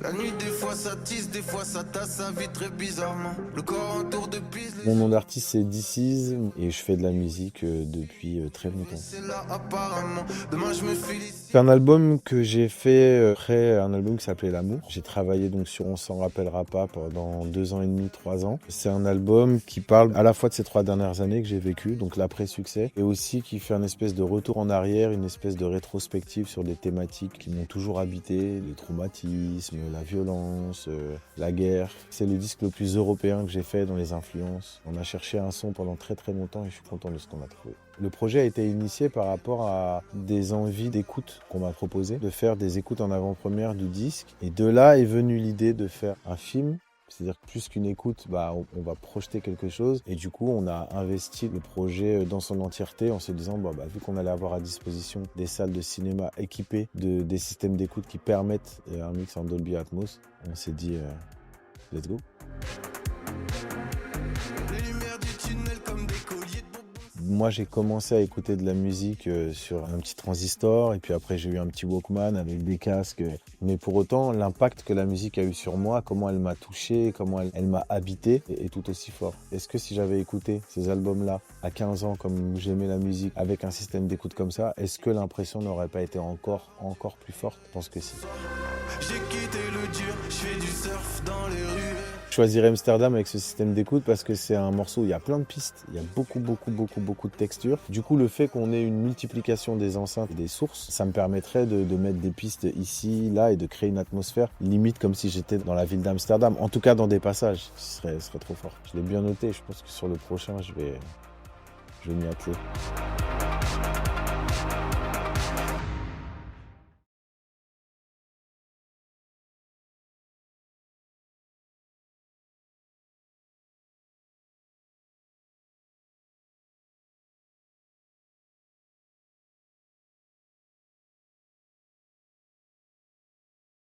La nuit, des fois ça tisse, des fois ça tasse sa vie très bizarrement. Le corps en tour de piste. Mon nom d'artiste c'est DC's et je fais de la musique depuis très longtemps. C'est là apparemment. Demain je me félicite. C'est un album que j'ai fait après un album qui s'appelait L'amour. J'ai travaillé donc sur On s'en rappellera pas pendant 2 ans et demi, 3 ans. C'est un album qui parle à la fois de ces 3 dernières années que j'ai vécues, donc l'après-succès, et aussi qui fait un espèce de retour en arrière, une espèce de rétrospective sur des thématiques qui m'ont toujours habité, les traumatismes, la violence, la guerre. C'est le disque le plus européen que j'ai fait dans les influences. On a cherché un son pendant très très longtemps et je suis content de ce qu'on a trouvé. Le projet a été initié par rapport à des envies d'écoute qu'on m'a proposé, de faire des écoutes en avant-première du disque. Et de là est venue l'idée de faire un film. C'est-à-dire que plus qu'une écoute, on va projeter quelque chose. Et du coup, on a investi le projet dans son entièreté en se disant, vu qu'on allait avoir à disposition des salles de cinéma équipées des systèmes d'écoute qui permettent un mix en Dolby Atmos, on s'est dit, let's go. Moi, j'ai commencé à écouter de la musique sur un petit transistor et puis après, j'ai eu un petit Walkman avec des casques. Mais pour autant, l'impact que la musique a eu sur moi, comment elle m'a touché, comment elle m'a habité est tout aussi fort. Est-ce que si j'avais écouté ces albums-là à 15 ans, comme j'aimais la musique, avec un système d'écoute comme ça, est-ce que l'impression n'aurait pas été encore plus forte? Je pense que si. J'ai quitté le dur, je fais du surf dans les rues. Je choisirais Amsterdam avec ce système d'écoute parce que c'est un morceau où il y a plein de pistes, il y a beaucoup de textures. Du coup, le fait qu'on ait une multiplication des enceintes et des sources, ça me permettrait de mettre des pistes ici, là et de créer une atmosphère limite comme si j'étais dans la ville d'Amsterdam. En tout cas, dans des passages, ce serait trop fort. Je l'ai bien noté, je pense que sur le prochain, je vais m'y atteler.